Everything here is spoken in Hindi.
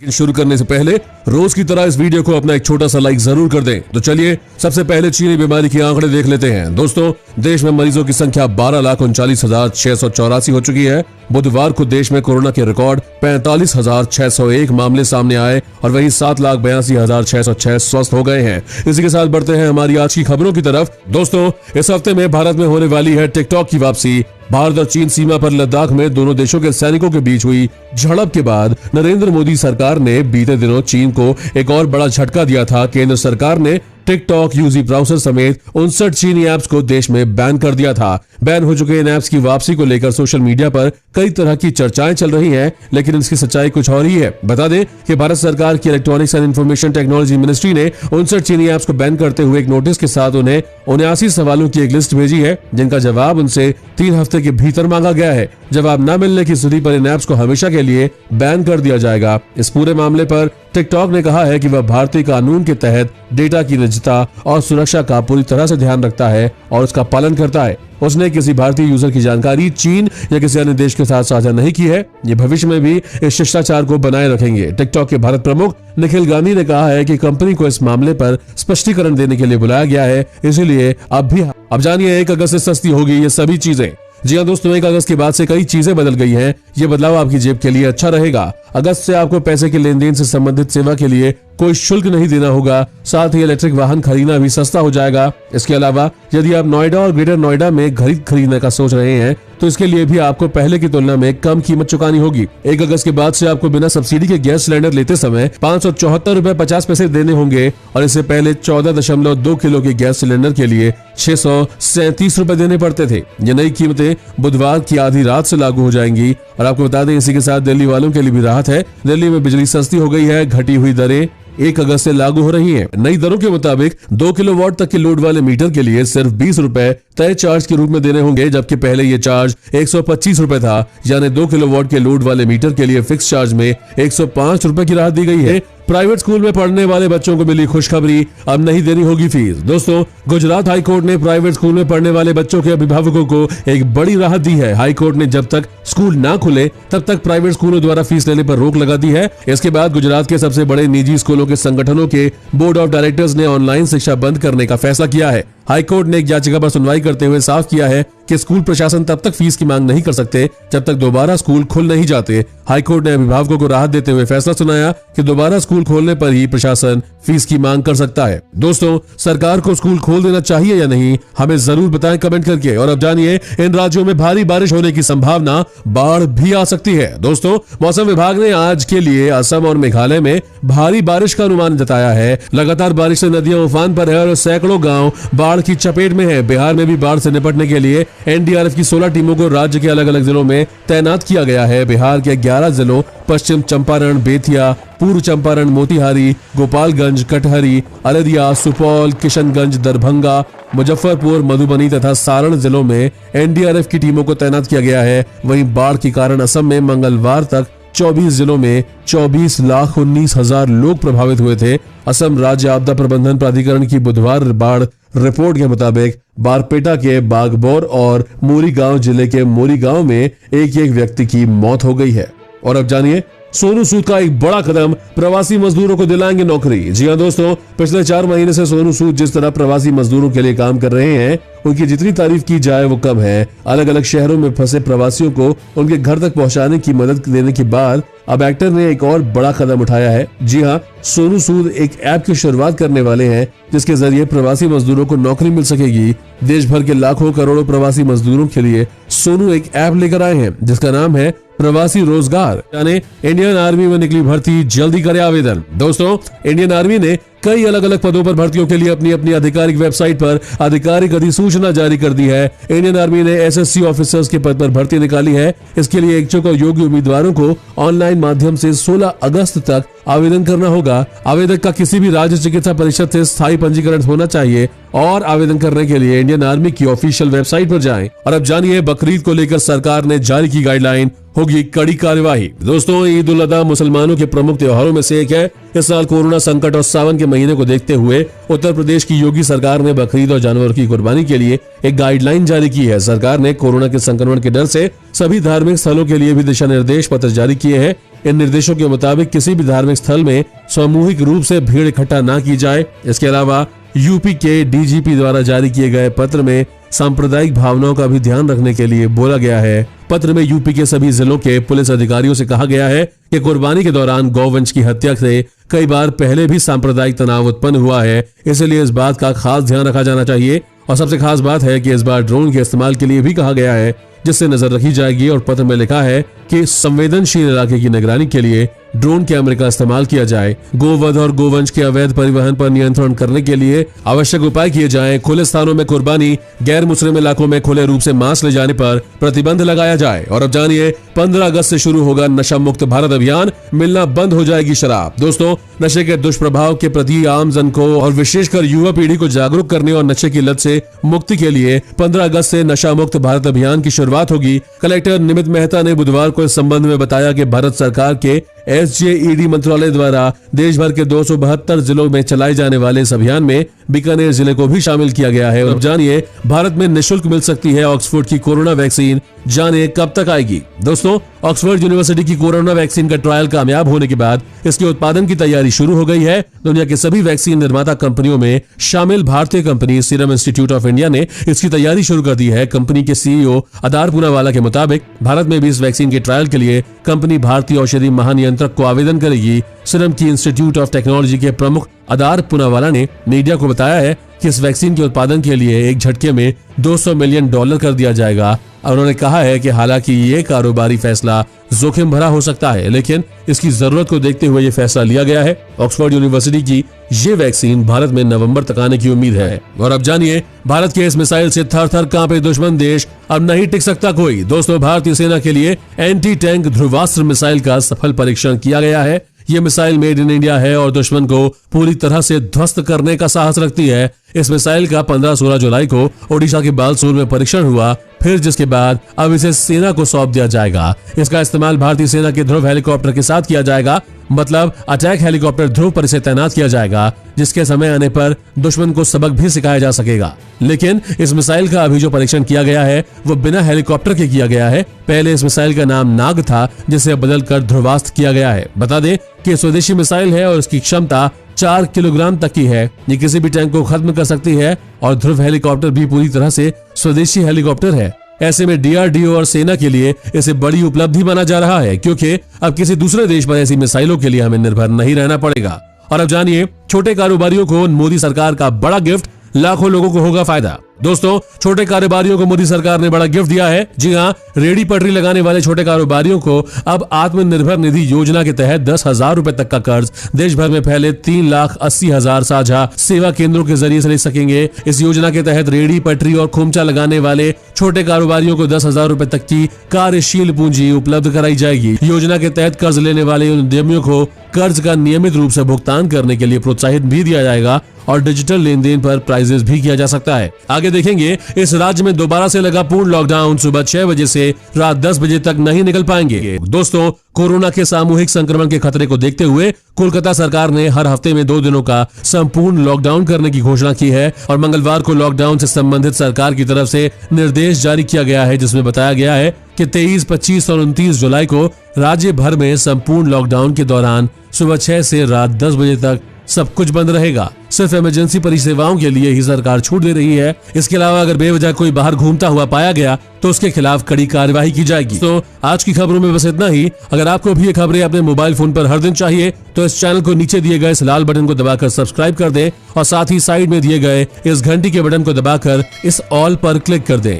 लेकिन शुरू करने से पहले रोज की तरह इस वीडियो को अपना एक छोटा सा लाइक जरूर कर दें। तो चलिए सबसे पहले चीनी बीमारी की आंकड़े देख लेते हैं। दोस्तों, देश में मरीजों की संख्या 12,39,684 हो चुकी है। बुधवार को देश में कोरोना के रिकॉर्ड 45,601 मामले सामने आए और वहीं 7,82,606 स्वस्थ हो गए हैं। इसी के साथ बढ़ते हैं हमारी आज की खबरों की तरफ। दोस्तों, इस हफ्ते में भारत में होने वाली है टिकटॉक की वापसी। भारत और चीन सीमा पर लद्दाख में दोनों देशों के सैनिकों के बीच हुई झड़प के बाद नरेंद्र मोदी सरकार ने बीते दिनों चीन को एक और बड़ा झटका दिया था। केंद्र सरकार ने टिकटॉक, यूजी ब्राउजर समेत 59 चीनी ऐप्स को देश में बैन कर दिया था। बैन हो चुके इन ऐप्स की वापसी को लेकर सोशल मीडिया पर कई तरह की चर्चाएं चल रही हैं, लेकिन इसकी सच्चाई कुछ और ही है। बता दें कि भारत सरकार की electronics and information technology ministry ने 59 चीनी ऐप्स को बैन करते हुए एक नोटिस के साथ उन्हें 79 सवालों की एक लिस्ट भेजी है, जिनका जवाब उनसे 3 हफ्ते के भीतर मांगा गया है। जवाब न मिलने की स्थिति पर इन ऐप्स को हमेशा के लिए बैन कर दिया जाएगा। इस पूरे मामले पर टिकटॉक ने कहा है कि वह भारतीय कानून के तहत डेटा की निजता और सुरक्षा का पूरी तरह से ध्यान रखता है और उसका पालन करता है। उसने किसी भारतीय यूजर की जानकारी चीन या किसी अन्य देश के साथ साझा नहीं की है। ये भविष्य में भी इस शिष्टाचार को बनाए रखेंगे। टिकटॉक के भारत प्रमुख निखिल गांधी ने कहा है कि कंपनी को इस मामले पर स्पष्टीकरण देने के लिए बुलाया गया है, इसीलिए अब जानिए 1 अगस्त से सस्ती होगी ये सभी चीजें। जी हाँ दोस्तों, 1 अगस्त के बाद से कई चीजें बदल गई हैं। ये बदलाव आपकी जेब के लिए अच्छा रहेगा। अगस्त से आपको पैसे के लेन देन से संबंधित सेवा के लिए कोई शुल्क नहीं देना होगा। साथ ही इलेक्ट्रिक वाहन खरीदना भी सस्ता हो जाएगा। इसके अलावा यदि आप नोएडा और ग्रेटर नोएडा में घर खरीदने का सोच रहे हैं तो इसके लिए भी आपको पहले की तुलना में कम कीमत चुकानी होगी। 1 अगस्त के बाद से आपको बिना सब्सिडी के गैस सिलेंडर लेते समय 574 रुपए 50 पैसे देने होंगे और इससे पहले 14.2 किलो के गैस सिलेंडर के लिए 637 रुपए देने पड़ते थे। ये नई कीमतें बुधवार की आधी रात से लागू हो जाएंगी। और आपको बता दें, इसी के साथ दिल्ली वालों के लिए भी राहत है। दिल्ली में बिजली सस्ती हो गई है। घटी हुई दरें 1 अगस्त से लागू हो रही हैं। नई दरों के मुताबिक 2 किलोवाट तक के लोड वाले मीटर के लिए सिर्फ 20 रुपए तय चार्ज के रूप में देने होंगे, जबकि पहले ये चार्ज 125 रुपए था। यानी 2 किलोवाट के लोड वाले मीटर के लिए फिक्स चार्ज में 105 रुपए की राहत दी गई है। प्राइवेट स्कूल में पढ़ने वाले बच्चों को मिली खुशखबरी, अब नहीं देनी होगी फीस। दोस्तों, गुजरात हाई कोर्ट ने प्राइवेट स्कूल में पढ़ने वाले बच्चों के अभिभावकों को एक बड़ी राहत दी है। हाई कोर्ट ने जब तक स्कूल ना खुले तब तक प्राइवेट स्कूलों द्वारा फीस लेने पर रोक लगा दी है। इसके बाद गुजरात के सबसे बड़े निजी स्कूलों के संगठनों के बोर्ड ऑफ डायरेक्टर्स ने ऑनलाइन शिक्षा बंद करने का फैसला किया है। हाईकोर्ट ने एक याचिका पर सुनवाई करते हुए साफ किया है कि स्कूल प्रशासन तब तक फीस की मांग नहीं कर सकते जब तक दोबारा स्कूल खुल नहीं जाते। हाईकोर्ट ने अभिभावकों को राहत देते हुए फैसला सुनाया कि दोबारा स्कूल खोलने पर ही प्रशासन फीस की मांग कर सकता है। दोस्तों, सरकार को स्कूल खोल देना चाहिए या नहीं, हमें जरूर बताएं कमेंट करके। और अब जानिए, इन राज्यों में भारी बारिश होने की संभावना, बाढ़ भी आ सकती है। दोस्तों, मौसम विभाग ने आज के लिए असम और मेघालय में भारी बारिश का अनुमान जताया है। लगातार बारिश से नदियां उफान पर है और सैकड़ों गाँव बाढ़ की चपेट में है। बिहार में भी बाढ़ से निपटने के लिए एनडीआरएफ की 16 टीमों को राज्य के अलग अलग जिलों में तैनात किया गया है। बिहार के 11 जिलों पश्चिम चंपारण, बेतिया, पूर्व चंपारण, मोतिहारी, गोपालगंज, कटहरी, अररिया, सुपौल, किशनगंज, दरभंगा, मुजफ्फरपुर, मधुबनी तथा सारण जिलों में एनडीआरएफ की टीमों को तैनात किया गया है। वहीं बाढ़ के कारण असम में मंगलवार तक 24 जिलों में 24,19,000 लोग प्रभावित हुए थे। असम राज्य आपदा प्रबंधन प्राधिकरण की बुधवार बाढ़ रिपोर्ट के मुताबिक बारपेटा के बागबोर और मोरीगांव जिले के मोरीगांव में एक व्यक्ति की मौत हो गई है। और अब जानिए, सोनू सूद का एक बड़ा कदम, प्रवासी मजदूरों को दिलाएंगे नौकरी। जी हां दोस्तों, पिछले 4 महीने से सोनू सूद जिस तरह प्रवासी मजदूरों के लिए काम कर रहे हैं, उनकी जितनी तारीफ की जाए वो कम है। अलग अलग शहरों में फंसे प्रवासियों को उनके घर तक पहुंचाने की मदद देने के बाद अब एक्टर ने एक और बड़ा कदम उठाया है। जी हां, सोनू सूद एक ऐप की शुरुआत करने वाले हैं जिसके जरिए प्रवासी मजदूरों को नौकरी मिल सकेगी। देश भर के लाखों करोड़ों प्रवासी मजदूरों के लिए सोनू एक ऐप लेकर आए हैं जिसका नाम है प्रवासी रोजगार। यानी इंडियन आर्मी में निकली भर्ती, जल्दी करें आवेदन। दोस्तों, इंडियन आर्मी ने कई अलग अलग पदों पर भर्तियों के लिए अपनी अपनी आधिकारिक वेबसाइट पर आधिकारिक अधिसूचना जारी कर दी है। इंडियन आर्मी ने एसएससी ऑफिसर्स के पद पर भर्ती निकाली है। इसके लिए इच्छुक और योग्य उम्मीदवारों को ऑनलाइन माध्यम से 16 अगस्त तक आवेदन करना होगा। आवेदक का किसी भी राज्य चिकित्सा परिषद से स्थायी पंजीकरण होना चाहिए और आवेदन करने के लिए इंडियन आर्मी की ऑफिशियल वेबसाइट पर जाएं। और अब जानिए, बकरीद को लेकर सरकार ने जारी की गाइडलाइन, होगी कड़ी कार्यवाही। दोस्तों, ईद उल अजहा मुसलमानों के प्रमुख त्योहारों में से एक है। इस साल कोरोना संकट और सावन के महीने को देखते हुए उत्तर प्रदेश की योगी सरकार ने बकरीद और जानवरों की कुर्बानी के लिए एक गाइडलाइन जारी की है। सरकार ने कोरोना के संक्रमण के डर से सभी धार्मिक स्थलों के लिए भी दिशा निर्देश पत्र जारी किए हैं। इन निर्देशों के मुताबिक किसी भी धार्मिक स्थल में सामूहिक रूप से भीड़ इकट्ठा न की जाए। इसके अलावा यूपी के डीजीपी द्वारा जारी किए गए पत्र में सांप्रदायिक भावनाओं का भी ध्यान रखने के लिए बोला गया है। पत्र में यूपी के सभी जिलों के पुलिस अधिकारियों से कहा गया है कि कुर्बानी के दौरान गौवंश की हत्या से कई बार पहले भी सांप्रदायिक तनाव उत्पन्न हुआ है, इसलिए इस बात का खास ध्यान रखा जाना चाहिए। और सबसे खास बात है कि इस बार ड्रोन के इस्तेमाल के लिए भी कहा गया है, जिससे नजर रखी जाएगी। और पत्र में लिखा है कि संवेदनशील इलाके की निगरानी के लिए ड्रोन कैमरे का इस्तेमाल किया जाए। गोवध और गोवंश के अवैध परिवहन पर नियंत्रण करने के लिए आवश्यक उपाय किए जाएं। खुले स्थानों में कुर्बानी, गैर मुस्लिम इलाकों में खुले रूप से मांस ले जाने पर प्रतिबंध लगाया जाए। और अब जानिए 15 अगस्त से शुरू होगा नशा मुक्त भारत अभियान, मिलना बंद हो जाएगी शराब। दोस्तों, नशे के दुष्प्रभाव के प्रति आम जन को और विशेषकर युवा पीढ़ी को जागरूक करने और नशे की लत से मुक्ति के लिए 15 अगस्त से नशा मुक्त भारत अभियान की शुरुआत होगी। कलेक्टर निमित मेहता ने बुधवार को इस संबंध में बताया कि भारत सरकार के SJED मंत्रालय द्वारा देश भर के 272 जिलों में चलाए जाने वाले इस अभियान में बीकानेर जिले को भी शामिल किया गया है। अब जानिए भारत में निःशुल्क मिल सकती है ऑक्सफोर्ड की कोरोना वैक्सीन, जाने कब तक आएगी। दोस्तों, ऑक्सफोर्ड यूनिवर्सिटी की कोरोना वैक्सीन का ट्रायल कामयाब होने के बाद इसके उत्पादन की तैयारी शुरू हो गई है। दुनिया के सभी वैक्सीन निर्माता कंपनियों में शामिल भारतीय company serum institute of India ने इसकी तैयारी शुरू कर दी है। कंपनी के CEO अदार पूनावाला के मुताबिक भारत में भी इस वैक्सीन के ट्रायल के लिए कंपनी भारतीय औषधि महानियंत्रक को आवेदन करेगी। सीरम की इंस्टीट्यूट ऑफ टेक्नोलॉजी के प्रमुख अदार पूनावाला ने मीडिया को बताया है कि इस वैक्सीन के उत्पादन के लिए एक झटके में $200 मिलियन कर दिया जाएगा। और उन्होंने कहा है कि हालांकि ये कारोबारी फैसला जोखिम भरा हो सकता है, लेकिन इसकी जरूरत को देखते हुए ये फैसला लिया गया है। ऑक्सफोर्ड यूनिवर्सिटी की ये वैक्सीन भारत में नवंबर तक आने की उम्मीद है। और अब जानिए, भारत के इस मिसाइल से थर थर कांपे दुश्मन देश, अब नहीं टिक सकता कोई। दोस्तों, भारतीय सेना के लिए एंटी टैंक ध्रुवास्त्र मिसाइल का सफल परीक्षण किया गया है। ये मिसाइल मेड इन इंडिया है और दुश्मन को पूरी तरह से ध्वस्त करने का साहस रखती है। इस मिसाइल का 15-16 जुलाई को ओडिशा के बालसूर में परीक्षण हुआ, फिर जिसके बाद अब इसे सेना को सौंप दिया जाएगा। इसका इस्तेमाल भारतीय सेना के ध्रुव हेलीकॉप्टर के साथ किया जाएगा, मतलब अटैक हेलीकॉप्टर ध्रुव पर इसे तैनात किया जाएगा, जिसके समय आने पर दुश्मन को सबक भी सिखाया जा सकेगा। लेकिन इस मिसाइल का अभी जो परीक्षण किया गया है वो बिना हेलीकॉप्टर के किया गया है। पहले इस मिसाइल का नाम नाग था, जिसे बदलकर ध्रुवास्त्र किया गया है। बता दें कि स्वदेशी मिसाइल है और इसकी क्षमता 4 किलोग्राम तक की है। ये किसी भी टैंक को खत्म कर सकती है और ध्रुव हेलीकॉप्टर भी पूरी तरह से स्वदेशी हेलीकॉप्टर है। ऐसे में DRDO और सेना के लिए इसे बड़ी उपलब्धि माना जा रहा है, क्योंकि अब किसी दूसरे देश पर ऐसी मिसाइलों के लिए हमें निर्भर नहीं रहना पड़ेगा। और अब जानिए, छोटे कारोबारियों को मोदी सरकार का बड़ा गिफ्ट, लाखों लोगों को होगा फायदा। दोस्तों, छोटे कारोबारियों को मोदी सरकार ने बड़ा गिफ्ट दिया है। जी हाँ, रेडी पटरी लगाने वाले छोटे कारोबारियों को अब आत्मनिर्भर निधि योजना के तहत 10,000 रुपए तक का कर्ज देश भर में फैले 3,80,000 साझा सेवा केंद्रों के जरिए से ले सकेंगे। इस योजना के तहत रेडी पटरी और खोमचा लगाने वाले छोटे कारोबारियों को 10,000 रुपए तक की कार्यशील पूंजी उपलब्ध कराई जाएगी। योजना के तहत कर्ज लेने वाले उद्यमियों को कर्ज का नियमित रूप से भुगतान करने के लिए प्रोत्साहित भी दिया जाएगा और डिजिटल लेन देन पर प्राइजेस भी किया जा सकता है। आगे देखेंगे, इस राज्य में दोबारा से लगा पूर्ण लॉकडाउन। सुबह 6 बजे से रात 10 बजे तक नहीं निकल पाएंगे। दोस्तों, कोरोना के सामूहिक संक्रमण के खतरे को देखते हुए कोलकाता सरकार ने हर हफ्ते में 2 दिनों का संपूर्ण लॉकडाउन करने की घोषणा की है और मंगलवार को लॉकडाउन से संबंधित सरकार की तरफ से निर्देश जारी किया गया है, जिसमें बताया गया है कि 23, 25 और 29 जुलाई को राज्य भर में संपूर्ण लॉकडाउन के दौरान सुबह 6 से रात 10 बजे तक सब कुछ बंद रहेगा। सिर्फ इमरजेंसी परिसेवाओं के लिए ही सरकार छूट दे रही है। इसके अलावा अगर बेवजह कोई बाहर घूमता हुआ पाया गया तो उसके खिलाफ कड़ी कार्यवाही की जाएगी। तो आज की खबरों में बस इतना ही। अगर आपको भी ये खबरें अपने मोबाइल फोन पर हर दिन चाहिए तो इस चैनल को नीचे दिए गए इस लाल बटन को दबाकर सब्सक्राइब कर दें और साथ ही साइड में दिए गए इस घंटी के बटन को दबाकर इस ऑल पर क्लिक कर दें।